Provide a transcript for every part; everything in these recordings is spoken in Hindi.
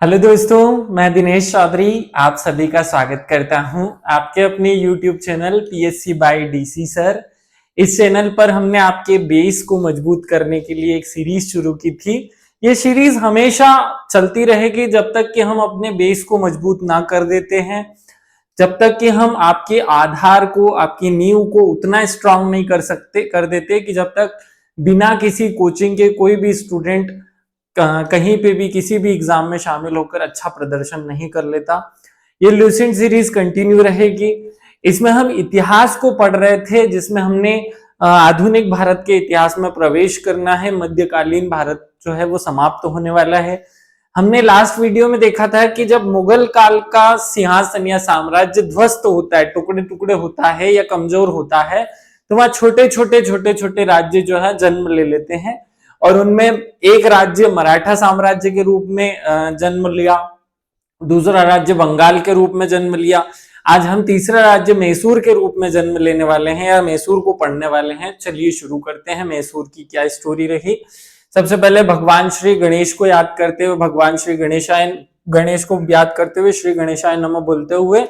हेलो दोस्तों, मैं दिनेश चौधरी आप सभी का स्वागत करता हूं आपके अपने YouTube channel PSC by DC sir. इस चैनल पर हमने आपके बेस को मजबूत करने के लिए एक सीरीज शुरू की थी। ये सीरीज हमेशा चलती रहेगी जब तक कि हम अपने बेस को मजबूत ना कर देते हैं, जब तक कि हम आपके आधार को, आपकी नींव को उतना स्ट्रांग नहीं कर देते कि जब तक बिना किसी कोचिंग के कोई भी स्टूडेंट कहीं पे भी किसी भी एग्जाम में शामिल होकर अच्छा प्रदर्शन नहीं कर लेता। ये लूसेंट सीरीज कंटिन्यू रहेगी। इसमें हम इतिहास को पढ़ रहे थे, जिसमें हमने आधुनिक भारत के इतिहास में प्रवेश करना है। मध्यकालीन भारत जो है वो समाप्त होने वाला है। हमने लास्ट वीडियो में देखा था कि जब मुगल काल का सिंहासन या साम्राज्य ध्वस्त होता है, टुकड़े टुकड़े होता है या कमजोर होता है, तो वहां छोटे छोटे राज्य जो है जन्म ले लेते हैं और उनमें एक राज्य मराठा साम्राज्य के रूप में जन्म लिया, दूसरा राज्य बंगाल के रूप में जन्म लिया। आज हम तीसरा राज्य मैसूर के रूप में जन्म लेने वाले हैं या मैसूर को पढ़ने वाले हैं। चलिए शुरू करते हैं। मैसूर की क्या स्टोरी रही। सबसे पहले भगवान श्री गणेश को याद करते हुए, भगवान श्री गणेश को याद करते हुए श्री गणेशाय नमः बोलते हुए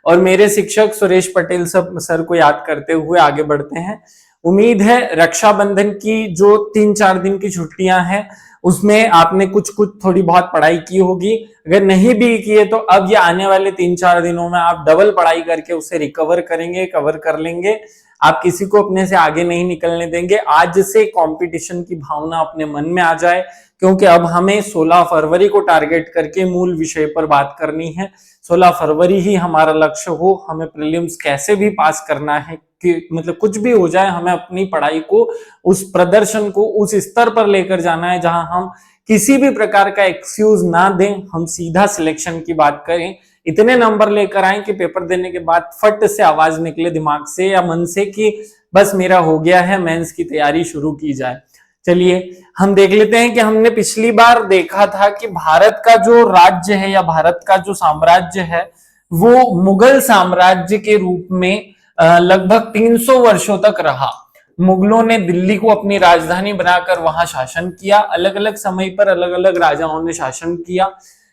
और मेरे शिक्षक सुरेश पटेल सर को याद करते हुए आगे बढ़ते हैं। उम्मीद है रक्षाबंधन की जो 3-4 दिन की छुट्टियां हैं उसमें आपने कुछ थोड़ी बहुत पढ़ाई की होगी। अगर नहीं भी की है तो अब ये आने वाले 3-4 दिनों में आप डबल पढ़ाई करके उसे रिकवर करेंगे, कवर कर लेंगे। आप किसी को अपने से आगे नहीं निकलने देंगे। आज से कंपटीशन की भावना अपने मन में आ जाए, क्योंकि अब हमें 16 फरवरी को टारगेट करके मूल विषय पर बात करनी है। 16 फरवरी ही हमारा लक्ष्य हो। हमें प्रीलिम्स कैसे भी पास करना है, कि मतलब कुछ भी हो जाए, हमें अपनी पढ़ाई को, उस प्रदर्शन को उस स्तर पर लेकर जाना है जहां हम किसी भी प्रकार का एक्सक्यूज ना दें। हम सीधा सिलेक्शन की बात करें, इतने नंबर लेकर आए कि पेपर देने के बाद फट से आवाज निकले दिमाग से या मन से कि बस मेरा हो गया है, मेंस की तैयारी शुरू की जाए। चलिए हम देख लेते हैं कि हमने पिछली बार देखा था कि भारत का जो राज्य है या भारत का जो साम्राज्य है वो मुगल साम्राज्य के रूप में लगभग 300 वर्षों तक रहा। मुगलों ने दिल्ली को अपनी राजधानी बनाकर वहां शासन किया। अलग अलग समय पर अलग अलग राजाओं ने शासन किया।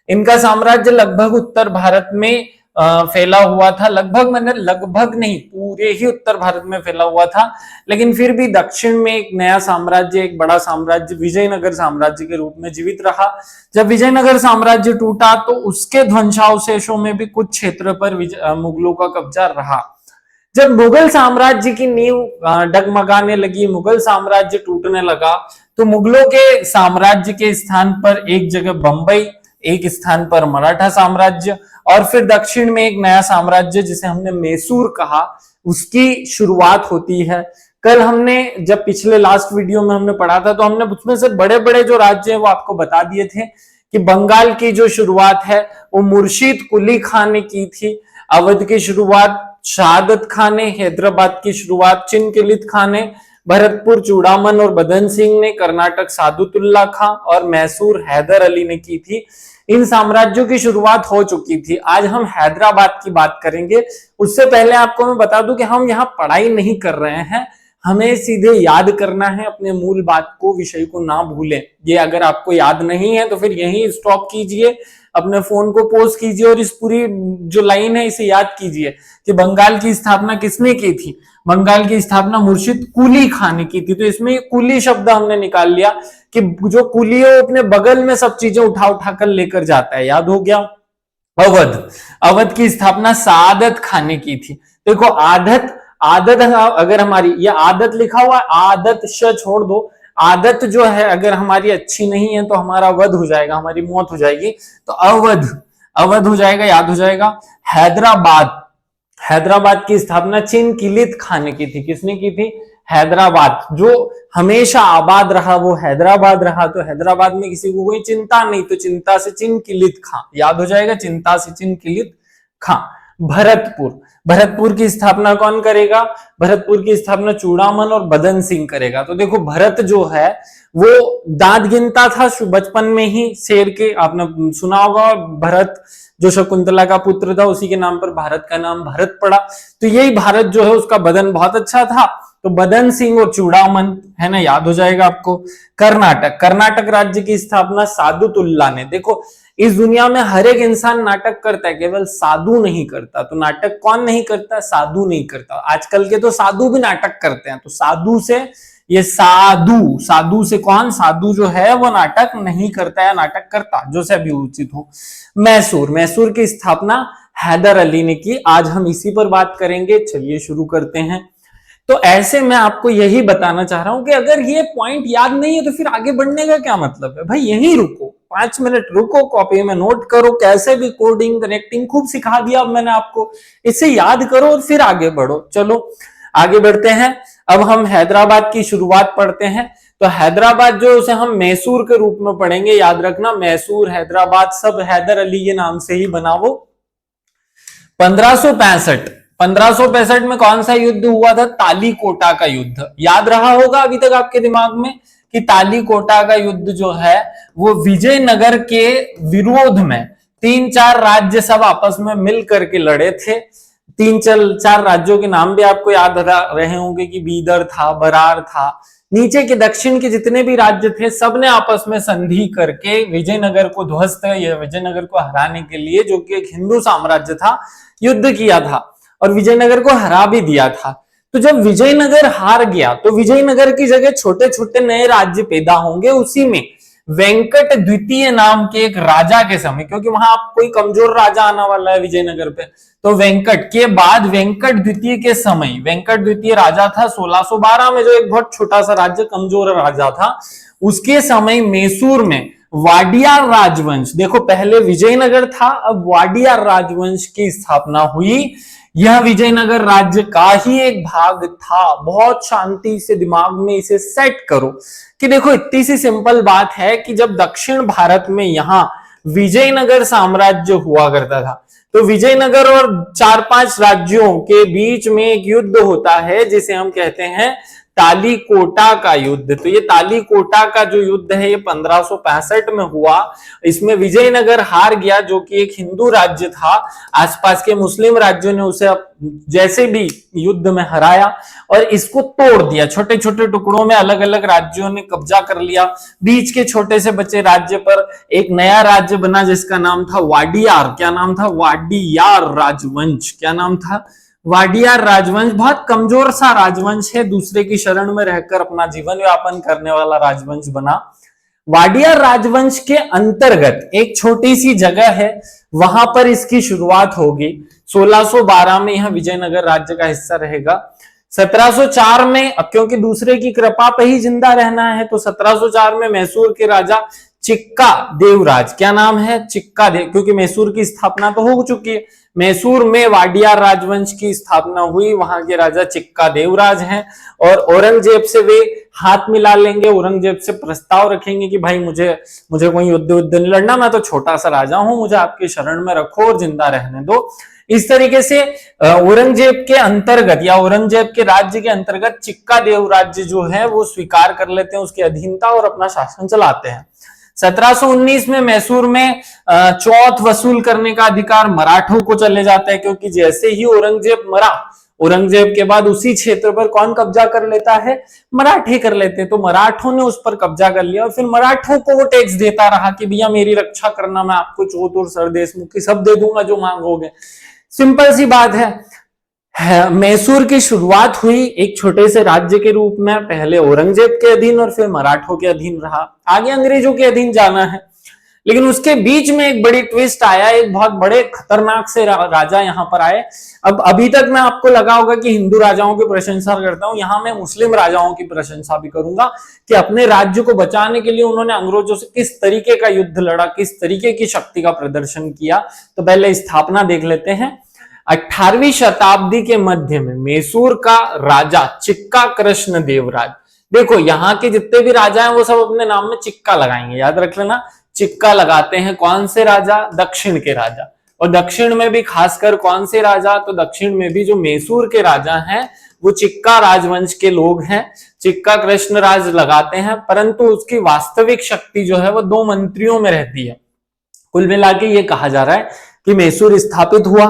इनका साम्राज्य लगभग उत्तर भारत में फैला हुआ था। लगभग नहीं, पूरे ही उत्तर भारत में फैला हुआ था। लेकिन फिर भी दक्षिण में एक नया साम्राज्य, एक बड़ा साम्राज्य विजयनगर साम्राज्य के रूप में जीवित रहा। जब विजयनगर साम्राज्य टूटा तो उसके ध्वंसावशेषों में भी कुछ क्षेत्र पर मुगलों का कब्जा रहा। जब मुगल साम्राज्य की नींव डगमगाने लगी, मुगल साम्राज्य टूटने लगा, तो मुगलों के साम्राज्य के स्थान पर एक जगह बंबई, एक स्थान पर मराठा साम्राज्य और फिर दक्षिण में एक नया साम्राज्य जिसे हमने मैसूर कहा, उसकी शुरुआत होती है। कल हमने जब पिछले लास्ट वीडियो में हमने पढ़ा था तो हमने उसमें से बड़े बड़े जो राज्य है वो आपको बता दिए थे कि बंगाल की जो शुरुआत है वो मुर्शीद कुली खान ने की थी। अवध की शुरुआत शहादत खान ने, हैदराबाद की शुरुआत चिनकिलित खान ने, भरतपुर चूड़ामन और बदन सिंह ने, कर्नाटक सादुतुल्ला खां और मैसूर हैदर अली ने की थी। इन साम्राज्यों की शुरुआत हो चुकी थी। आज हम हैदराबाद की बात करेंगे। उससे पहले आपको मैं बता दूं कि हम यहाँ पढ़ाई नहीं कर रहे हैं, हमें सीधे याद करना है अपने मूल बात को, विषय को ना भूलें। ये अगर आपको याद नहीं है तो फिर यहीं स्टॉप कीजिए, अपने फोन को पॉज कीजिए और इस पूरी जो लाइन है इसे याद कीजिए कि बंगाल की स्थापना किसने की थी। बंगाल की स्थापना मुर्शीद कुली खान ने की थी। तो इसमें कुली शब्द हमने निकाल लिया कि जो कुली है वो अपने बगल में सब चीजें उठा उठा कर लेकर जाता है। याद हो गया। अवध की स्थापना सादत खान ने की थी। देखो आदत अगर हमारी ये आदत लिखा हुआ, आदत श छोड़ दो, आदत जो है अगर हमारी अच्छी नहीं है तो हमारा वध हो जाएगा, हमारी मौत हो जाएगी। तो अवध हो जाएगा, याद हो जाएगा। हैदराबाद की स्थापना चिनकिलित खान ने की थी। किसने की थी? हैदराबाद जो हमेशा आबाद रहा वो हैदराबाद रहा। तो हैदराबाद में किसी को कोई चिंता नहीं, तो चिंता से चिनकिलित खां, याद हो जाएगा, चिंता से चिनकिलित खां। भरतपुर की स्थापना कौन करेगा? भरतपुर की स्थापना चूड़ामन और बदन सिंह करेगा। तो देखो भरत जो है वो दांत गिनता था बचपन में ही, शेर के, आपने सुना होगा। भरत जो शकुंतला का पुत्र था उसी के नाम पर भारत का नाम भरत पड़ा। तो यही भारत जो है उसका बदन बहुत अच्छा था। तो बदन सिंह और चूड़ामन है ना, याद हो जाएगा आपको। कर्नाटक राज्य की स्थापना सादुतुल्ला ने। देखो इस दुनिया में हर एक इंसान नाटक करता है, केवल साधु नहीं करता। तो नाटक कौन नहीं करता? साधु नहीं करता। आजकल के तो साधु भी नाटक करते हैं। तो साधु से ये साधु, साधु से कौन? साधु जो है वो नाटक नहीं करता है, नाटक करता जो से अभी उचित हो। मैसूर, मैसूर की स्थापना हैदर अली ने की। आज हम इसी पर बात करेंगे। चलिए शुरू करते हैं। तो ऐसे मैं आपको यही बताना चाह रहा हूं कि अगर ये पॉइंट याद नहीं है तो फिर आगे बढ़ने का क्या मतलब है? भाई यहीं रुको, 5 मिनट रुको, कॉपी में नोट करो, कैसे भी कोडिंग कनेक्टिंग खूब सिखा दिया अब मैंने आपको, इसे याद करो और फिर आगे बढ़ो। चलो आगे बढ़ते हैं। अब हम हैदराबाद की शुरुआत पढ़ते हैं। तो हैदराबाद जो उसे हम मैसूर के रूप में पढ़ेंगे, याद रखना, मैसूर हैदराबाद सब हैदर अली के नाम से ही बना। वो 1565 में कौन सा युद्ध हुआ था? तालीकोटा का युद्ध। याद रहा होगा अभी तक आपके दिमाग में कि तालीकोटा का युद्ध जो है वो विजयनगर के विरोध में 3-4 राज्य सब आपस में मिल करके लड़े थे। 3-4 राज्यों के नाम भी आपको याद रहे होंगे कि बीदर था, बरार था। नीचे के दक्षिण के जितने भी राज्य थे सबने आपस में संधि करके विजयनगर को ध्वस्त या विजयनगर को हराने के लिए, जो कि एक हिंदू साम्राज्य था, युद्ध किया था और विजयनगर को हरा भी दिया था। तो जब विजयनगर हार गया तो विजयनगर की जगह छोटे छोटे नए राज्य पैदा होंगे। उसी में वेंकट द्वितीय नाम के एक राजा के समय, क्योंकि वहां कोई कमजोर राजा आने वाला है विजयनगर पे, तो वेंकट के बाद वेंकट द्वितीय के समय, वेंकट द्वितीय राजा था 1612 में, जो एक बहुत छोटा सा राज्य, कमजोर राजा था। उसके समय मैसूर में वाडियार राजवंश, देखो पहले विजयनगर था, अब वाडियार राजवंश की स्थापना हुई। यह विजयनगर राज्य का ही एक भाग था। बहुत शांति से दिमाग में इसे सेट करो कि देखो इतनी सी सिंपल बात है कि जब दक्षिण भारत में यहां विजयनगर साम्राज्य हुआ करता था, तो विजयनगर और 4-5 राज्यों के बीच में एक युद्ध होता है जिसे हम कहते हैं तालीकोटा का युद्ध। तो ये तालीकोटा का जो युद्ध है ये 1565 में हुआ। इसमें विजयनगर हार गया, जो कि एक हिंदू राज्य था। आसपास के मुस्लिम राज्यों ने उसे जैसे भी युद्ध में हराया और इसको तोड़ दिया। छोटे छोटे टुकड़ों में अलग अलग राज्यों ने कब्जा कर लिया। बीच के छोटे से बचे राज्य पर एक नया राज्य बना जिसका नाम था वाडियार। क्या नाम था? वाडियार राजवंश। क्या नाम था? वाडियार राजवंश। बहुत कमजोर सा राजवंश है, दूसरे की शरण में रहकर अपना जीवन यापन करने वाला राजवंश बना। वाडियार राजवंश के अंतर्गत एक छोटी सी जगह है, वहां पर इसकी शुरुआत होगी। 1612 में यह विजयनगर राज्य का हिस्सा रहेगा। 1704 में, अब क्योंकि दूसरे की कृपा पे ही जिंदा रहना है, तो 1704 में मैसूर के राजा चिक्का देवराज, क्या नाम है? चिक्का देव, क्योंकि मैसूर की स्थापना तो हो चुकी है। मैसूर में वाडियार राजवंश की स्थापना हुई, वहां के राजा चिक्का देवराज हैं और औरंगजेब से वे हाथ मिला लेंगे। औरंगजेब से प्रस्ताव रखेंगे कि भाई मुझे कोई युद्ध नहीं लड़ना, मैं तो छोटा सा राजा हूं, मुझे आपकी शरण में रखो और जिंदा रहने दो। इस तरीके से औरंगजेब के अंतर्गत या औरंगजेब के राज्य के अंतर्गत चिक्का देवराज्य जो है वो स्वीकार कर लेते हैं उसकी अधीनता और अपना शासन चलाते हैं। 1719 में मैसूर में चौथ वसूल करने का अधिकार मराठों को चले जाता है, क्योंकि जैसे ही औरंगजेब मरा, औरंगजेब के बाद उसी क्षेत्र पर कौन कब्जा कर लेता है? मराठे कर लेते हैं। तो मराठों ने उस पर कब्जा कर लिया और फिर मराठों को वो टैक्स देता रहा कि भैया मेरी रक्षा करना, मैं आपको चौथ और सरदेशमुखी सब दे दूंगा जो मांगोगे। सिंपल सी बात है। मैसूर की शुरुआत हुई एक छोटे से राज्य के रूप में, पहले औरंगजेब के अधीन और फिर मराठों के अधीन रहा, आगे अंग्रेजों के अधीन जाना है। लेकिन उसके बीच में एक बड़ी ट्विस्ट आया, एक बहुत बड़े खतरनाक से राजा यहाँ पर आए। अब अभी तक मैं आपको लगा होगा कि हिंदू राजाओं की प्रशंसा करता हूं, यहां मैं मुस्लिम राजाओं की प्रशंसा भी करूंगा कि अपने राज्य को बचाने के लिए उन्होंने अंग्रेजों से किस तरीके का युद्ध लड़ा, किस तरीके की शक्ति का प्रदर्शन किया। तो पहले स्थापना देख लेते हैं। 18वीं शताब्दी के मध्य में मैसूर का राजा चिक्का कृष्ण देवराज, देखो यहाँ के जितने भी राजा हैं वो सब अपने नाम में चिक्का लगाएंगे, याद रख लेना, चिक्का लगाते हैं। कौन से राजा? दक्षिण के राजा। और दक्षिण में भी खासकर कौन से राजा? तो दक्षिण में भी जो मैसूर के राजा हैं वो चिक्का राजवंश के लोग हैं, चिक्का कृष्ण राज लगाते हैं। परंतु उसकी वास्तविक शक्ति जो है वो 2 मंत्रियों में रहती है। कुल मिला के ये कहा जा रहा है कि मैसूर स्थापित हुआ,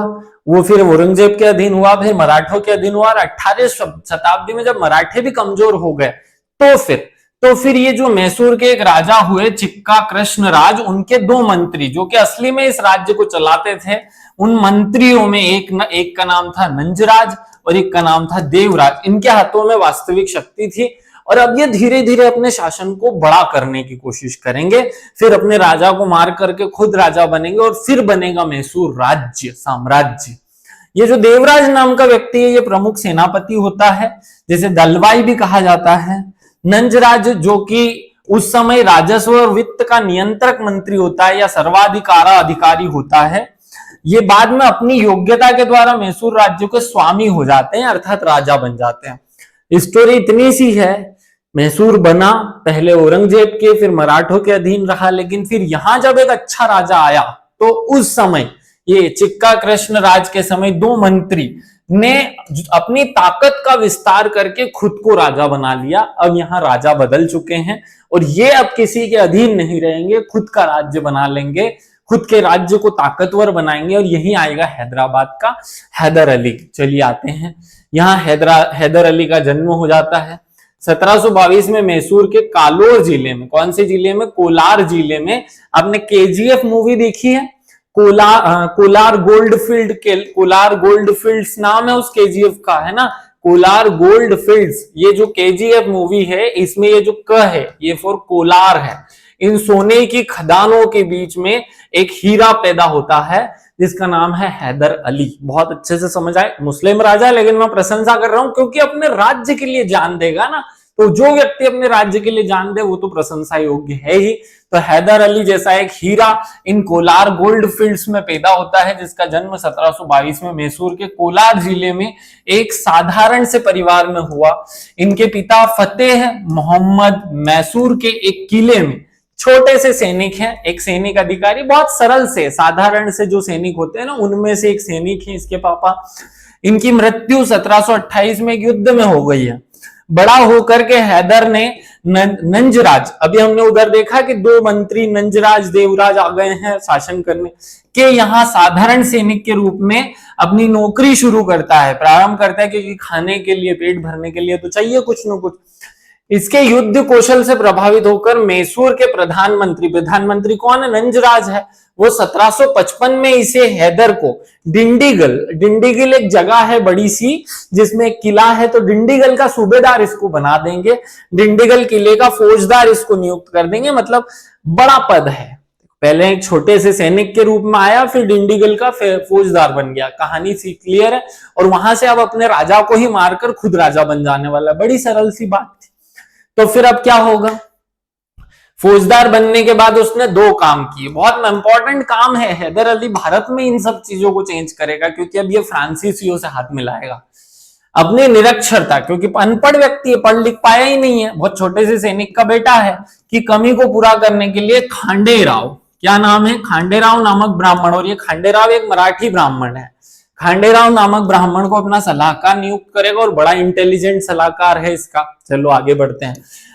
वो फिर औरंगजेब के अधीन हुआ, फिर मराठों के अधीन हुआ, और 18वीं शताब्दी में जब मराठे भी कमजोर हो गए तो फिर तो फिर ये जो मैसूर के एक राजा हुए चिक्का कृष्ण राज, उनके दो मंत्री जो कि असली में इस राज्य को चलाते थे, उन मंत्रियों में एक का नाम था नंजराज और एक का नाम था देवराज। इनके हाथों में वास्तविक शक्ति थी और अब ये धीरे धीरे अपने शासन को बड़ा करने की कोशिश करेंगे, फिर अपने राजा को मार करके खुद राजा बनेंगे और फिर बनेगा मैसूर राज्य साम्राज्य। ये जो देवराज नाम का व्यक्ति है ये प्रमुख सेनापति होता है, जिसे दलवाई भी कहा जाता है। नंजराज जो कि उस समय राजस्व और वित्त का नियंत्रक मंत्री होता है या सर्वाधिकारा अधिकारी होता है, ये बाद में अपनी योग्यता के द्वारा मैसूर राज्य के स्वामी हो जाते हैं, अर्थात राजा बन जाते हैं। स्टोरी इतनी सी है, मैसूर बना पहले औरंगजेब के, फिर मराठों के अधीन रहा, लेकिन फिर यहां जब एक अच्छा राजा आया तो उस समय ये चिक्का कृष्ण राज के समय दो मंत्री ने अपनी ताकत का विस्तार करके खुद को राजा बना लिया। अब यहाँ राजा बदल चुके हैं और ये अब किसी के अधीन नहीं रहेंगे, खुद का राज्य बना लेंगे, खुद के राज्य को ताकतवर बनाएंगे और यही आएगा हैदराबाद का हैदर अली। चलिए आते हैं, यहाँ हैदर अली का जन्म हो जाता है 1722 में मैसूर के कालोर जिले में। कौन से जिले में? कोलार जिले में। आपने केजीएफ मूवी देखी है? कोलार गोल्डफील्ड के, कोलार गोल्डफील्ड्स नाम है उस केजीएफ का, है ना, कोलार गोल्डफील्ड्स। ये जो केजीएफ मूवी है इसमें ये जो क है ये फॉर कोलार है। इन सोने की खदानों के बीच में एक हीरा पैदा होता है जिसका नाम है हैदर अली। बहुत अच्छे से समझ आए, मुस्लिम राजा, लेकिन मैं प्रशंसा कर रहा हूं क्योंकि अपने राज्य के लिए जान देगा ना, तो जो व्यक्ति अपने राज्य के लिए जान दे वो तो प्रशंसा योग्य है ही। तो हैदर अली जैसा एक हीरा इन कोलार गोल्ड फील्ड्स में पैदा होता है, जिसका जन्म 1722 में मैसूर के कोलार जिले में एक साधारण से परिवार में हुआ। इनके पिता फतेह मोहम्मद मैसूर के एक किले में छोटे से सैनिक हैं, एक सैनिक अधिकारी, बहुत सरल से साधारण से जो सैनिक होते हैं ना उनमें से एक सैनिक है इसके पापा। इनकी मृत्यु 1728 में एक युद्ध में हो गई है। बड़ा होकर के हैदर ने नंजराज, अभी हमने उधर देखा कि दो मंत्री नंजराज देवराज आ गए हैं शासन करने के, यहाँ साधारण सैनिक के रूप में अपनी नौकरी शुरू करता है, प्रारंभ करता है, क्योंकि खाने के लिए, पेट भरने के लिए तो चाहिए कुछ न कुछ। इसके युद्ध कौशल से प्रभावित होकर मैसूर के प्रधानमंत्री कौन है? नंजराज है। वो 1755 में इसे हैदर को डिंडीगल एक जगह है बड़ी सी जिसमें एक किला है, तो डिंडीगल का सूबेदार इसको बना देंगे, डिंडीगल किले का फौजदार इसको नियुक्त कर देंगे। मतलब बड़ा पद है, पहले एक छोटे से सैनिक के रूप में आया, फिर डिंडीगल का फौजदार बन गया। कहानी सी क्लियर है, और वहां से अब अपने राजा को ही मारकर खुद राजा बन जाने वाला। बड़ी सरल सी बात थी। तो फिर अब क्या होगा? फौजदार बनने के बाद उसने दो काम किए, बहुत इंपॉर्टेंट काम है। हैदर अली भारत में इन सब चीजों को चेंज करेगा, क्योंकि अब ये फ्रांसीसियों से हाथ मिलाएगा। अपनी निरक्षरता, क्योंकि अनपढ़ व्यक्ति है, पढ़ लिख पाया ही नहीं है, बहुत छोटे से सैनिक का बेटा है, की कमी को पूरा करने के लिए खांडेराव, क्या नाम है? खांडेराव नामक ब्राह्मण, और ये खांडेराव एक मराठी ब्राह्मण है, खांडेराव नामक ब्राह्मण को अपना सलाहकार नियुक्त करेगा, और बड़ा इंटेलिजेंट सलाहकार है इसका। चलो आगे बढ़ते हैं।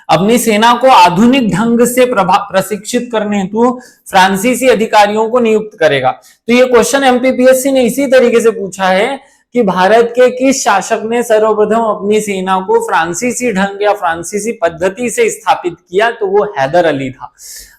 अपनी सेना को आधुनिक ढंग से प्रशिक्षित करने हेतु फ्रांसीसी अधिकारियों को नियुक्त करेगा। तो ये क्वेश्चन एमपीपीएससी ने इसी तरीके से पूछा है कि भारत के किस शासक ने सर्वप्रथम अपनी सेना को फ्रांसीसी ढंग या फ्रांसीसी पद्धति से स्थापित किया? तो वो हैदर अली था।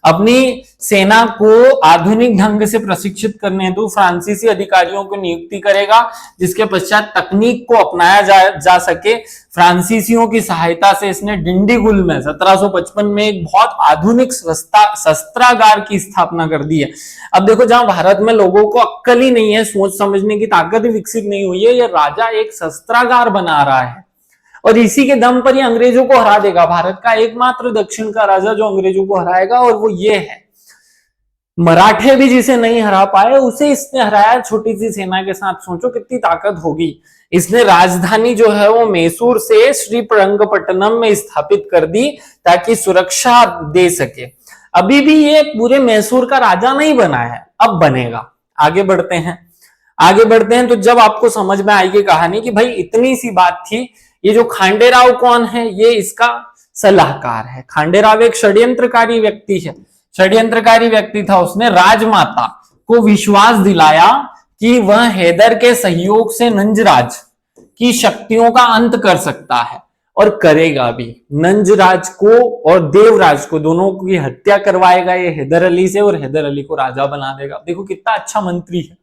अपनी सेना को आधुनिक ढंग से प्रशिक्षित करने हेतु फ्रांसीसी अधिकारियों को नियुक्ति करेगा, जिसके पश्चात तकनीक को अपनाया जा सके। फ्रांसीसियों की सहायता से इसने डिंडीगुल में 1755 में एक बहुत आधुनिक शस्त्रागार की स्थापना कर दी है। अब देखो, जहां भारत में लोगों को अक्ल ही नहीं है, सोच समझने की ताकत ही विकसित नहीं हुई है, ये राजा एक शस्त्रागार बना रहा है, और इसी के दम पर ये अंग्रेजों को हरा देगा। भारत का एकमात्र दक्षिण का राजा जो अंग्रेजों को हराएगा, और वो ये है। मराठे भी जिसे नहीं हरा पाए उसे इसने हराया छोटी सी सेना के साथ। सोचो कितनी ताकत होगी। इसने राजधानी जो है वो मैसूर से श्रीरंगपट्टनम में स्थापित कर दी ताकि सुरक्षा दे सके। अभी भी ये पूरे मैसूर का राजा नहीं बना है, अब बनेगा। आगे बढ़ते हैं। तो जब आपको समझ में आएगी कहानी कि भाई इतनी सी बात थी, ये जो खांडेराव कौन है? ये इसका सलाहकार है। खांडेराव एक षड्यंत्रकारी व्यक्ति था। उसने राजमाता को विश्वास दिलाया कि वह हैदर के सहयोग से नंजराज की शक्तियों का अंत कर सकता है, और करेगा भी। नंजराज को और देवराज को दोनों की हत्या करवाएगा ये हैदर अली से, और हैदर अली को राजा बना देगा। देखो कितना अच्छा मंत्री है।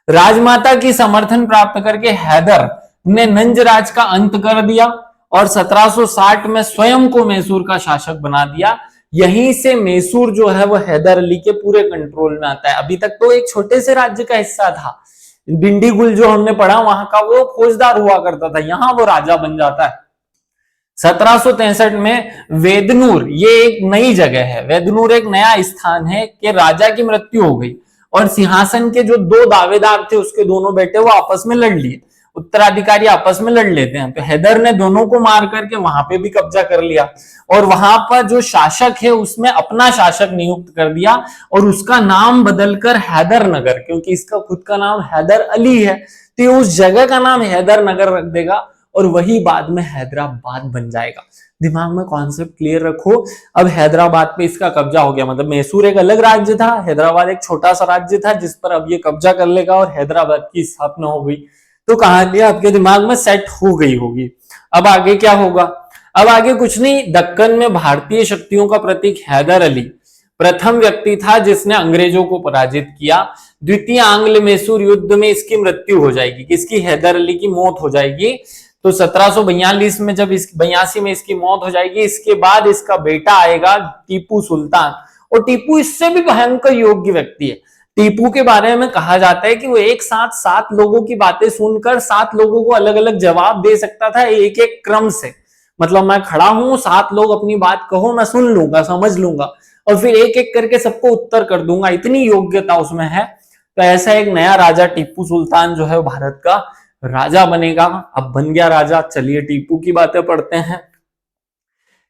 राजमाता की समर्थन प्राप्त करके हैदर ने नंजराज का अंत कर दिया और 1760 में स्वयं को मैसूर का शासक बना दिया। यहीं से मैसूर जो है वो हैदर अली के पूरे कंट्रोल में आता है। अभी तक तो एक छोटे से राज्य का हिस्सा था। डिंडीगुल जो हमने पढ़ा वहां का वो फौजदार हुआ करता था, यहां वो राजा बन जाता है। 1763 में वेदनूर, ये एक नई जगह है, वेदनूर एक नया स्थान है कि राजा की मृत्यु हो गई और सिंहासन के जो दो दावेदार थे उसके दोनों बेटे वो आपस में लड़ लिए। उत्तराधिकारी आपस में लड़ लेते हैं, तो हैदर ने दोनों को मार करके वहां पे भी कब्जा कर लिया और वहां पर जो शासक है उसमें अपना शासक नियुक्त कर दिया और उसका नाम बदलकर हैदर नगर, क्योंकि इसका खुद का नाम हैदर अली है तो उस जगह का नाम हैदर नगर रख देगा और वही बाद में हैदराबाद बन जाएगा। दिमाग में कॉन्सेप्ट क्लियर रखो। अब हैदराबाद पे इसका कब्जा हो गया, मतलब मैसूर एक अलग राज्य था, हैदराबाद एक छोटा सा राज्य था जिस पर अब ये कब्जा कर लेगा और हैदराबाद की स्थापना हो गई। तो कहानी आपके दिमाग में सेट हो गई होगी। अब आगे क्या होगा? अब आगे कुछ नहीं, दक्कन में भारतीय शक्तियों का प्रतीक हैदर अली प्रथम व्यक्ति था जिसने अंग्रेजों को पराजित किया। द्वितीय आंग्ल मैसूर युद्ध में इसकी मृत्यु हो जाएगी, किसकी? हैदर अली की मौत हो जाएगी। तो 1742 में जब 82 में इसकी मौत हो जाएगी, इसके बाद इसका बेटा आएगा टीपू सुल्तान, और टीपू इससे भी भयंकर योग्य व्यक्ति है। टीपू के बारे में कहा जाता है कि वो एक साथ 7 लोगों की बातें सुनकर 7 लोगों को अलग अलग जवाब दे सकता था एक एक क्रम से। मतलब मैं खड़ा हूं, 7 लोग अपनी बात कहो, मैं सुन लूंगा, समझ लूंगा और फिर एक एक करके सबको उत्तर कर दूंगा, इतनी योग्यता उसमें है। तो ऐसा एक नया राजा टीपू सुल्तान जो है भारत का राजा बनेगा। अब बन गया राजा। चलिए टीपू की बातें पढ़ते हैं।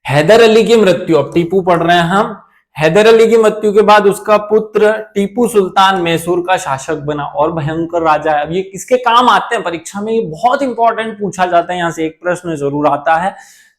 हैदर अली की मृत्यु, अब टीपू पढ़ रहे हैं हम। हैदर अली की मृत्यु के बाद उसका पुत्र टीपू सुल्तान मैसूर का शासक बना और भयंकर राजा है। अब ये किसके काम आते हैं परीक्षा में? ये बहुत इंपॉर्टेंट पूछा जाता है, यहां से एक प्रश्न जरूर आता है,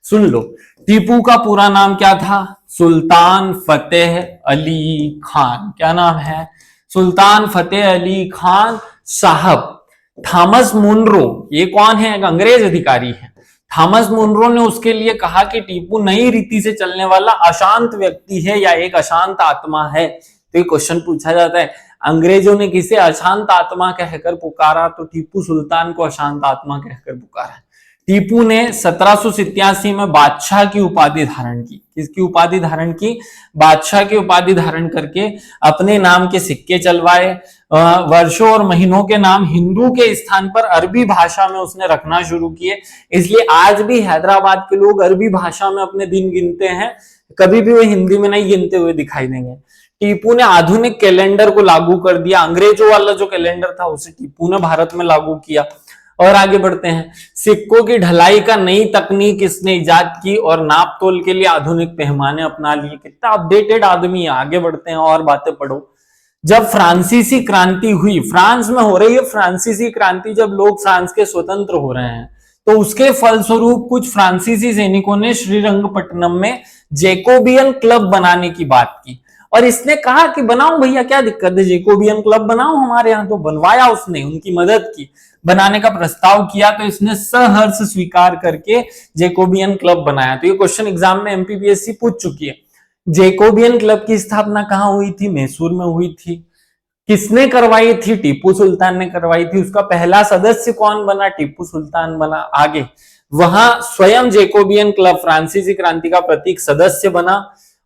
सुन लो। टीपू का पूरा नाम क्या था? सुल्तान फतेह अली खान। क्या नाम है? सुल्तान फतेह अली खान साहब। थॉमस मुनरो, ये कौन है? एक अंग्रेज अधिकारी है। थॉमस मुनरो ने उसके लिए कहा कि टीपू नई रीति से चलने वाला अशांत व्यक्ति है या एक अशांत आत्मा है। तो ये क्वेश्चन पूछा जाता है, अंग्रेजों ने किसे अशांत आत्मा कहकर पुकारा? तो टीपू सुल्तान को अशांत आत्मा कहकर पुकारा। टीपू ने 1787 में बादशाह की उपाधि धारण की। किसकी उपाधि धारण की? बादशाह की उपाधि धारण करके अपने नाम के सिक्के चलवाए। वर्षों और महीनों के नाम हिंदू के स्थान पर अरबी भाषा में उसने रखना शुरू किए। इसलिए आज भी हैदराबाद के लोग अरबी भाषा में अपने दिन गिनते हैं, कभी भी वो हिंदी में नहीं गिनते हुए दिखाई देंगे। टीपू ने आधुनिक कैलेंडर को लागू कर दिया। अंग्रेजों वाला जो कैलेंडर था उसे टीपू ने भारत में लागू किया। और आगे बढ़ते हैं। सिक्कों की ढलाई का नई तकनीक इसने इजाद की और नाप तोल के लिए आधुनिक पैमाने अपना लिए। कितना अपडेटेड आदमी है। आगे बढ़ते हैं और बातें पढ़ो। जब फ्रांसीसी क्रांति हुई, फ्रांस में हो रही है फ्रांसीसी क्रांति, जब लोग फ्रांस के स्वतंत्र हो रहे हैं, तो उसके फलस्वरूप कुछ फ्रांसीसी सैनिकों ने श्रीरंगपट्टनम में जैकोबियन क्लब बनाने की बात की और इसने कहा कि बनाओ भैया, क्या दिक्कत है, जैकोबियन क्लब बनाओ हमारे यहाँ। तो बनवाया उसने, उनकी मदद की, बनाने का प्रस्ताव किया, तो इसने सहर्ष स्वीकार करके जैकोबियन क्लब बनाया। तो ये क्वेश्चन एग्जाम में एमपीपीएससी पूछ चुकी है। जैकोबियन क्लब की स्थापना कहाँ हुई थी? मैसूर में हुई थी। किसने करवाई थी? टीपू सुल्तान ने करवाई थी। उसका पहला सदस्य कौन बना? टीपू सुल्तान बना। आगे वहां स्वयं जैकोबियन क्लब फ्रांसीसी क्रांति का प्रतीक सदस्य बना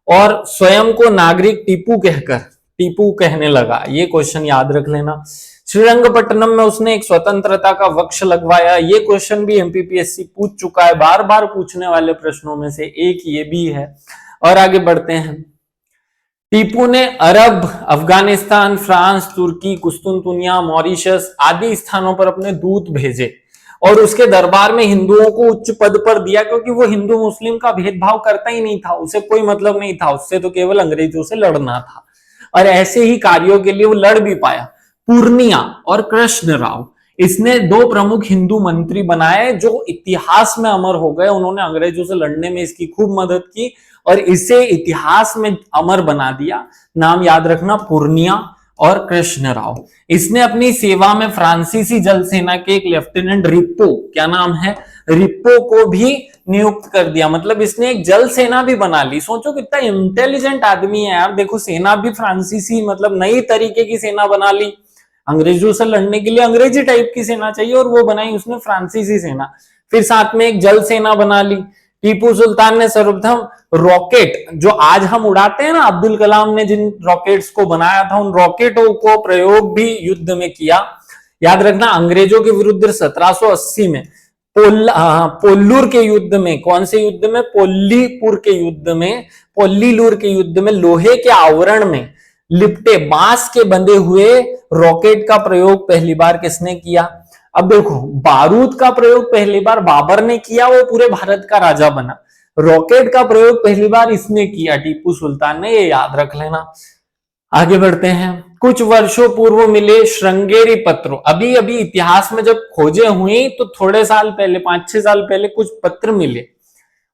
और स्वयं को नागरिक टीपू कहने लगा। ये क्वेश्चन याद रख लेना। श्रीरंगपट्टनम में उसने एक स्वतंत्रता का वृक्ष लगवाया। ये क्वेश्चन भी एमपीपीएससी पूछ चुका है, बार बार पूछने वाले प्रश्नों में से एक ये भी है। और आगे बढ़ते हैं। टीपू ने अरब, अफगानिस्तान, फ्रांस, तुर्की, कुस्तुनतुनिया, मॉरिशस आदि स्थानों पर अपने दूत भेजे और उसके दरबार में हिंदुओं को उच्च पद पर दिया, क्योंकि वो हिंदू मुस्लिम का भेदभाव करता ही नहीं था, उसे कोई मतलब नहीं था, उससे तो केवल अंग्रेजों से लड़ना था। और ऐसे ही कार्यों के लिए वो लड़ भी पाया। पूर्णिया और कृष्ण राव, इसने 2 प्रमुख हिंदू मंत्री बनाए जो इतिहास में अमर हो गए। उन्होंने अंग्रेजों से लड़ने में इसकी खूब मदद की और इसे इतिहास में अमर बना दिया। नाम याद रखना, पूर्णिया और कृष्ण राव। इसने अपनी सेवा में फ्रांसीसी जल सेना के एक लेफ्टिनेंट रिप्पो, क्या नाम है, रिप्पो को भी नियुक्त कर दिया। मतलब इसने एक जल सेना भी बना ली। सोचो कितना इंटेलिजेंट आदमी है यार। देखो सेना भी फ्रांसीसी, मतलब नई तरीके की सेना बना ली। अंग्रेजों से लड़ने के लिए अंग्रेजी टाइप की सेना चाहिए और वो बनाई उसने फ्रांसीसी सेना। फिर साथ में एक जल सेना बना ली। टीपू सुल्तान ने सर्वप्रथम रॉकेट, जो आज हम उड़ाते हैं ना, अब्दुल कलाम ने जिन रॉकेट्स को बनाया था, उन रॉकेटों को प्रयोग भी युद्ध में किया। याद रखना, अंग्रेजों के विरुद्ध 1780 में पोल्लूर के युद्ध में, कौन से युद्ध में, पोल्लीपुर के युद्ध में, पोल्लीलूर के युद्ध में लोहे के आवरण में लिपटे बांस के बंधे हुए रॉकेट का प्रयोग पहली बार किसने किया। अब देखो, बारूद का प्रयोग पहली बार बाबर ने किया, वो पूरे भारत का राजा बना। रॉकेट का प्रयोग पहली बार इसने किया, टीपू सुल्तान ने, ये याद रख लेना। आगे बढ़ते हैं। कुछ वर्षों पूर्व मिले श्रृंगेरी पत्रों, अभी अभी इतिहास में जब खोजे हुई तो थोड़े साल पहले, 5-6 साल पहले कुछ पत्र मिले,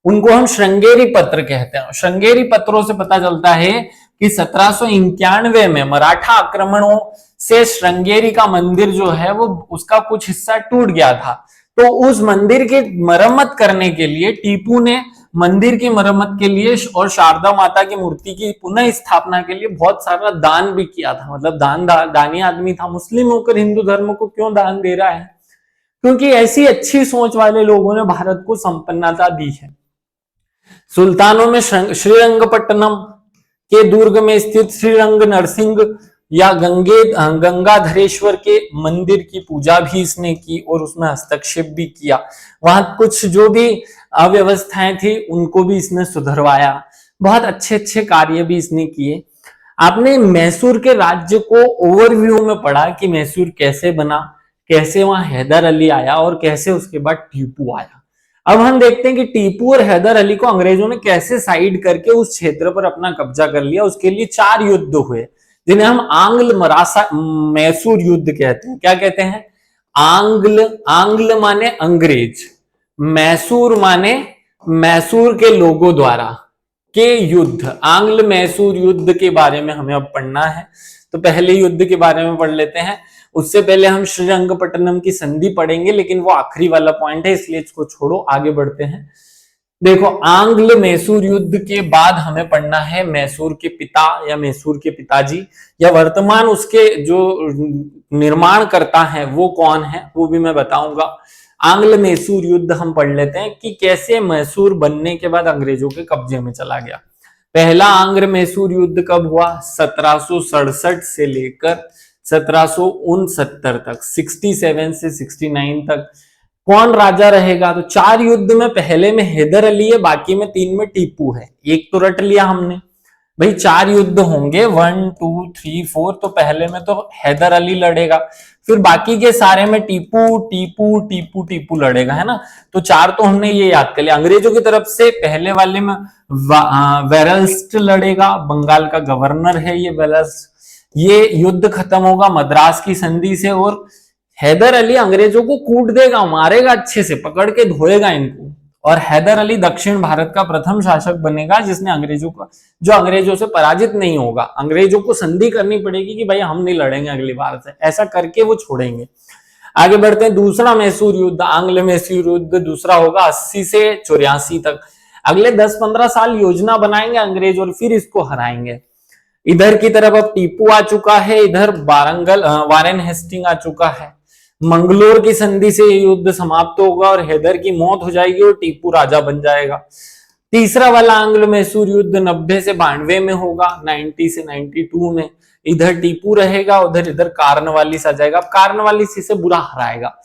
उनको हम श्रृंगेरी पत्र कहते हैं। श्रृंगेरी पत्रों से पता चलता है कि 1791 में मराठा आक्रमणों से श्रृंगेरी का मंदिर जो है वो, उसका कुछ हिस्सा टूट गया था। तो उस मंदिर की मरम्मत करने के लिए टीपू ने मंदिर की मरम्मत के लिए और शारदा माता की मूर्ति की पुनः स्थापना के लिए बहुत सारा दान भी किया था। मतलब दानी आदमी था। मुस्लिम होकर हिंदू धर्म को क्यों दान दे रहा है? क्योंकि ऐसी अच्छी सोच वाले लोगों ने भारत को संपन्नता दी है। सुल्तानों में श्रीरंगपट्टनम के दुर्ग में स्थित श्रीरंग नरसिंह या गंगाधरेश्वर के मंदिर की पूजा भी इसने की और उसमें हस्तक्षेप भी किया। वहां कुछ जो भी अव्यवस्थाएं थी उनको भी इसने सुधरवाया। बहुत अच्छे अच्छे कार्य भी इसने किए। आपने मैसूर के राज्य को ओवरव्यू में पढ़ा कि मैसूर कैसे बना, कैसे वहां हैदर अली आया और कैसे उसके बाद टीपू आया। अब हम देखते हैं कि टीपू और हैदर अली को अंग्रेजों ने कैसे साइड करके उस क्षेत्र पर अपना कब्जा कर लिया। उसके लिए 4 युद्ध हुए, जिन्हें हम आंग्ल मराठा मैसूर युद्ध कहते हैं। क्या कहते हैं? आंग्ल माने अंग्रेज, मैसूर माने मैसूर के लोगों द्वारा के युद्ध। आंग्ल मैसूर युद्ध के बारे में हमें अब पढ़ना है। तो पहले युद्ध के बारे में पढ़ लेते हैं। उससे पहले हम श्रीरंगपट्टनम की संधि पढ़ेंगे, लेकिन वो आखिरी वाला पॉइंट है, इसलिए इसको छोड़ो, आगे बढ़ते हैं। देखो, आंग्ल मैसूर युद्ध के बाद हमें पढ़ना है मैसूर के पिता या मैसूर के पिताजी, या वर्तमान उसके जो निर्माण करता है वो कौन है, वो भी मैं बताऊंगा। आंग्ल मैसूर युद्ध हम पढ़ लेते हैं कि कैसे मैसूर बनने के बाद अंग्रेजों के कब्जे में चला गया। पहला आंग्ल मैसूर युद्ध कब हुआ? 1767 से लेकर 1769 तक, 67 से 69 तक। कौन राजा रहेगा? तो 4 युद्ध में पहले में हैदर अली है, बाकी में 3 में टीपू है। एक तो रट लिया हमने भाई, 4 युद्ध होंगे, 1 2 3 4। तो पहले में तो हैदर अली लड़ेगा, फिर बाकी के सारे में टीपू टीपू टीपू टीपू लड़ेगा, है ना। तो 4 तो हमने ये याद कर लिया। अंग्रेजों की तरफ से पहले वाले में वेरल्स्ट लड़ेगा, बंगाल का गवर्नर है ये वेरल्स्ट। ये युद्ध खत्म होगा मद्रास की संधि से, और हैदर अली अंग्रेजों को कूट देगा, मारेगा, अच्छे से पकड़ के धोएगा इनको। और हैदर अली दक्षिण भारत का प्रथम शासक बनेगा जिसने जो अंग्रेजों से पराजित नहीं होगा। अंग्रेजों को संधि करनी पड़ेगी कि भाई हम नहीं लड़ेंगे अगली बार से, ऐसा करके वो छोड़ेंगे। आगे बढ़ते हैं। दूसरा मैसूर युद्ध, आंग्ल मैसूर युद्ध दूसरा होगा 80 से 84 तक। अगले 10-15 साल योजना बनाएंगे अंग्रेज और फिर इसको हराएंगे। इधर की तरफ अब टीपू आ चुका है, इधर वारेन हेस्टिंग आ चुका है। मंगलोर की संधि से युद्ध समाप्त होगा और हैदर की मौत हो जाएगी और टीपू राजा बन जाएगा। तीसरा वाला आंग्ल मैसूर युद्ध 90 से 92 में होगा, 90 से 92 में। इधर टीपू रहेगा, उधर इधर कार्नवालिस आ जाएगा। कार्नवालिस इसे बुरा हराएगा।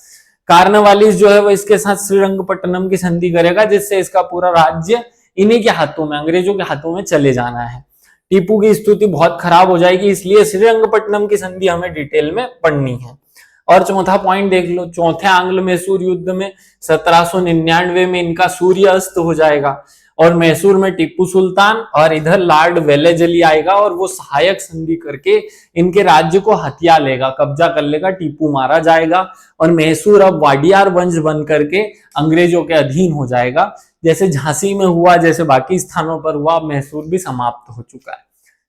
कार्नवालिस जो है वो इसके साथ श्रीरंगपट्टनम की संधि करेगा, जिससे इसका पूरा राज्य इन्हीं के हाथों में, अंग्रेजों के हाथों में चले जाना है। टीपू की स्थिति बहुत खराब हो जाएगी, इसलिए श्रीरंगपट्टनम की संधि हमें डिटेल में पढ़नी है। और चौथा पॉइंट देख लो, चौथे आंग्ल मैसूर युद्ध में 1799 में इनका सूर्य अस्त हो जाएगा और मैसूर में टीपू सुल्तान और इधर लॉर्ड वेलेजली आएगा और वो सहायक संधि करके इनके राज्य को हथिया लेगा, कब्जा कर लेगा। टीपू मारा जाएगा और मैसूर अब वाडियार वंश बन करके अंग्रेजों के अधीन हो जाएगा। जैसे झांसी में हुआ, जैसे बाकी स्थानों पर हुआ, मैसूर भी समाप्त हो चुका है।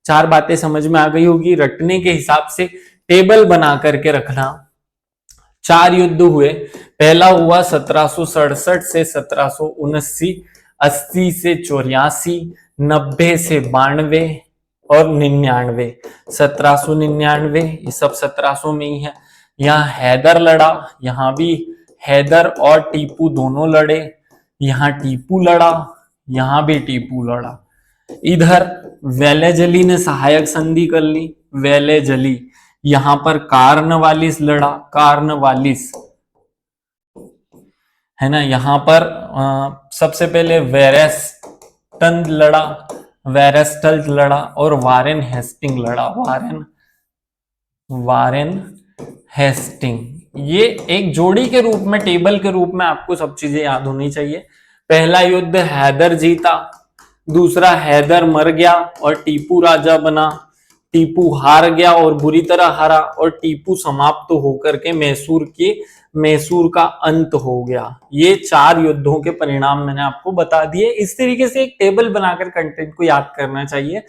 चार बातें समझ में आ गई होगी। रटने के हिसाब से टेबल बना करके रखना। 4 युद्ध हुए। पहला हुआ 1767 से 1779, 80 से 84, 90 से 92 और 99। 1799 ये सब 1700 में ही है। यहाँ हैदर लड़ा, यहाँ भी हैदर और टीपू दोनों लड़े। यहाँ टीपू लड़ा, यहाँ भी टीपू लड़ा। इधर वेलेजली ने सहायक संधि कर ली, वेलेजली। यहां पर कार्नवालिस लड़ा, कार्नवालिस है ना। यहां पर सबसे पहले वेरेस्टन लड़ा, वेरेस्टल लड़ा और वारेन हेस्टिंग लड़ा, वारेन हेस्टिंग। ये एक जोड़ी के रूप में, टेबल के रूप में आपको सब चीजें याद होनी चाहिए। पहला युद्ध हैदर जीता, दूसरा हैदर मर गया और टीपू राजा बना, टीपू हार गया और बुरी तरह हारा, और टीपू समाप्त होकर के मैसूर का अंत हो गया। ये 4 युद्धों के परिणाम मैंने आपको बता दिए। इस तरीके से एक टेबल बनाकर कंटेंट को याद करना चाहिए।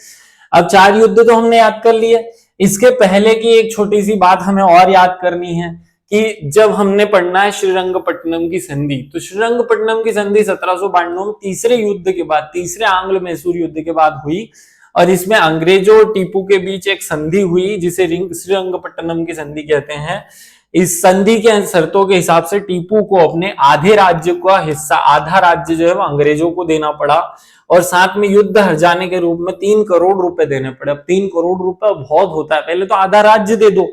अब 4 युद्ध तो हमने याद कर लिए। इसके पहले की एक छोटी सी बात हमें और याद करनी है कि जब हमने पढ़ना है श्रीरंगपट्टनम की संधि, तो श्रीरंगपट्टनम की संधि 1792 में तीसरे युद्ध के बाद, तीसरे आंग्ल मैसूर युद्ध के बाद हुई, और इसमें अंग्रेजों और टीपू के बीच एक संधि हुई जिसे श्रीरंगपट्टनम की संधि कहते हैं। इस संधि के शर्तों के हिसाब से टीपू को अपने आधे राज्य का हिस्सा, आधा राज्य जो है वो अंग्रेजों को देना पड़ा, और साथ में युद्ध हर जाने के रूप में 3 करोड़ रुपए देने पड़े। अब 3 करोड़ रुपए बहुत होता है। पहले तो आधा राज्य दे दो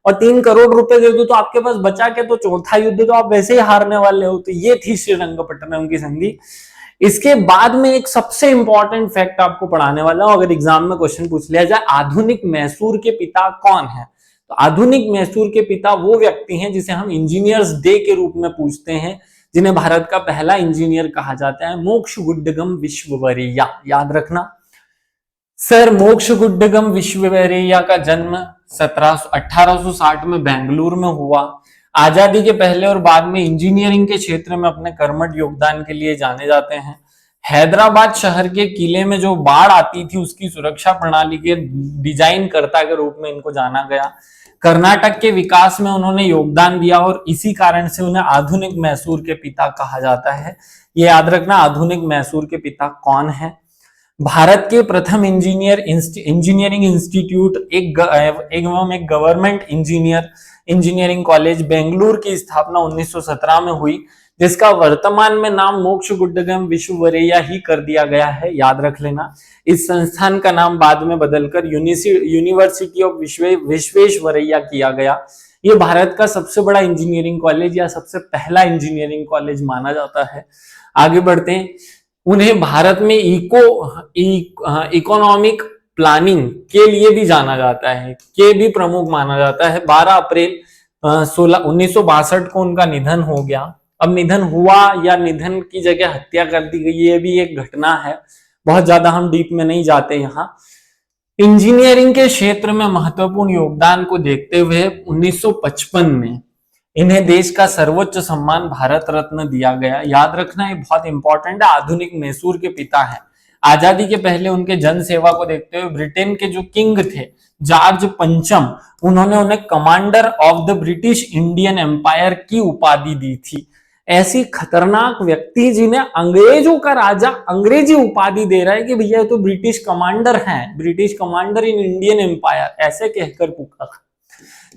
और 3 करोड़ रुपए दे दो, तो आपके पास बचा के तो चौथा युद्ध तो आप वैसे ही हारने वाले हो। तो ये थी श्रीरंगपट्टनम की संधि। इसके बाद में एक सबसे इंपॉर्टेंट फैक्ट आपको पढ़ाने वाला हूं, अगर एग्जाम में क्वेश्चन पूछ लिया जाए, आधुनिक मैसूर के पिता कौन है? तो आधुनिक मैसूर के पिता वो व्यक्ति हैं जिसे हम इंजीनियर्स डे के रूप में पूछते हैं, जिन्हें भारत का पहला इंजीनियर कहा जाता है, मोक्षगुड्डगम विश्ववरेय्या। याद रखना सर, मोक्षगुड्डगम विश्ववरेय्या का जन्म 1860 में बेंगलुरु में हुआ। आजादी के पहले और बाद में इंजीनियरिंग के क्षेत्र में अपने कर्मठ योगदान के लिए जाने जाते हैं। हैदराबाद शहर के किले में जो बाढ़ आती थी उसकी सुरक्षा प्रणाली के डिजाइनकर्ता के रूप में इनको जाना गया। कर्नाटक के विकास में उन्होंने योगदान दिया और इसी कारण से उन्हें आधुनिक मैसूर के पिता कहा जाता है। ये याद रखना, आधुनिक मैसूर के पिता कौन है। भारत के प्रथम इंजीनियरिंग इंस्टीट्यूट एक गवर्नमेंट इंजीनियरिंग कॉलेज बेंगलुरु की स्थापना 1917 में हुई, जिसका वर्तमान में नाम मोक्षगुड्डगम विश्ववरेय्या ही कर दिया गया है। याद रख लेना। इस संस्थान का नाम बाद में बदलकर यूनिवर्सिटी ऑफ विश्वेश्वरैया किया गया। ये भारत का सबसे बड़ा इंजीनियरिंग कॉलेज या सबसे पहला इंजीनियरिंग कॉलेज माना जाता है। आगे बढ़ते हैं। उन्हें भारत में इकोनॉमिक प्लानिंग के लिए भी जाना जाता है, के भी प्रमुख माना जाता है। 12 अप्रैल 1962 को उनका निधन हो गया। अब निधन हुआ या निधन की जगह हत्या कर दी गई, ये भी एक घटना है, बहुत ज्यादा हम डीप में नहीं जाते यहाँ। इंजीनियरिंग के क्षेत्र में महत्वपूर्ण योगदान को देखते हुए 1955 में इन्हें देश का सर्वोच्च सम्मान भारत रत्न दिया गया। याद रखना, ये बहुत इंपॉर्टेंट है। आधुनिक मैसूर के पिता है। आजादी के पहले उनके जन सेवा को देखते हुए ब्रिटेन के जो किंग थे जॉर्ज पंचम, उन्होंने उन्हें commander of the British Indian Empire की उपाधि दी थी। ऐसी खतरनाक व्यक्ति जिन्हें अंग्रेजों का राजा अंग्रेजी उपाधि दे रहा है कि भैया तो ब्रिटिश कमांडर हैं, British commander in Indian Empire, ऐसे कहकर पुकारा।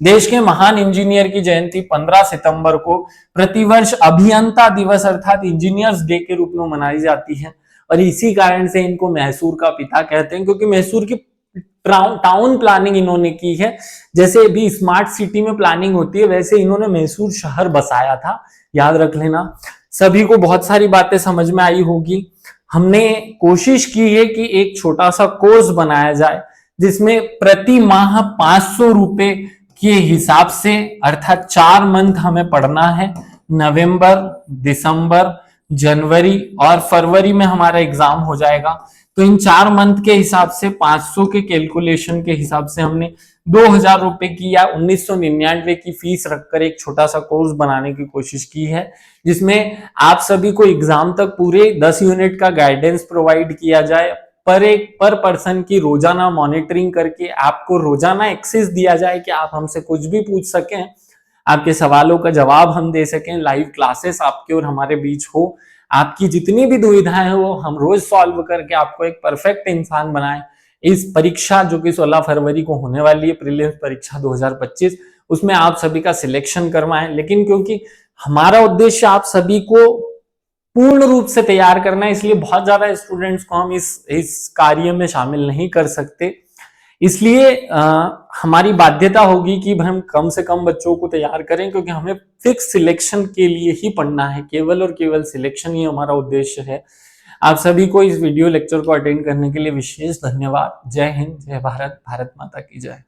देश के महान इंजीनियर की जयंती 15 सितंबर को प्रतिवर्ष अभियंता दिवस अर्थात इंजीनियर्स डे के रूप में मनाई जाती है, और इसी कारण से इनको मैसूर का पिता कहते हैं, क्योंकि मैसूर की टाउन प्लानिंग इन्होंने की है। जैसे भी स्मार्ट सिटी में प्लानिंग होती है, वैसे इन्होंने मैसूर शहर बसाया था। याद रख लेना। सभी को बहुत सारी बातें समझ में आई होगी। हमने कोशिश की है कि एक छोटा सा कोर्स बनाया जाए जिसमें प्रति माह 500 रुपए के हिसाब से, अर्थात 4 मंथ हमें पढ़ना है। नवंबर, दिसंबर, जनवरी और फरवरी में हमारा एग्जाम हो जाएगा। तो इन 4 मंथ के हिसाब से 500 के कैलकुलेशन के हिसाब से हमने 2000 रुपए की या 1999 की फीस रखकर एक छोटा सा कोर्स बनाने की कोशिश की है, जिसमें आप सभी को एग्जाम तक पूरे 10 यूनिट का गाइडेंस प्रोवाइड किया जाए। पर पर्सन की रोजाना मॉनिटरिंग करके आपको रोजाना एक्सेस दिया जाए कि आप हमसे कुछ भी पूछ सकें, आपके सवालों का जवाब हम दे सकें, लाइव क्लासेस आपके और हमारे बीच हो, आपकी जितनी भी दुविधाएं हो हम रोज सॉल्व करके आपको एक परफेक्ट इंसान बनाएं। इस परीक्षा जो कि 16 फरवरी को होने वाली है, प्रीलिम्स परीक्षा 2025, उसमें आप सभी का सिलेक्शन करवाएं। लेकिन क्योंकि हमारा उद्देश्य आप सभी को पूर्ण रूप से तैयार करना है, इसलिए बहुत ज्यादा स्टूडेंट्स को हम इस कार्य में शामिल नहीं कर सकते। इसलिए हमारी बाध्यता होगी कि हम कम से कम बच्चों को तैयार करें, क्योंकि हमें फिक्स सिलेक्शन के लिए ही पढ़ना है, केवल और केवल सिलेक्शन ही हमारा उद्देश्य है। आप सभी को इस वीडियो लेक्चर को अटेंड करने के लिए विशेष धन्यवाद। जय हिंद, जय भारत, भारत माता की जय।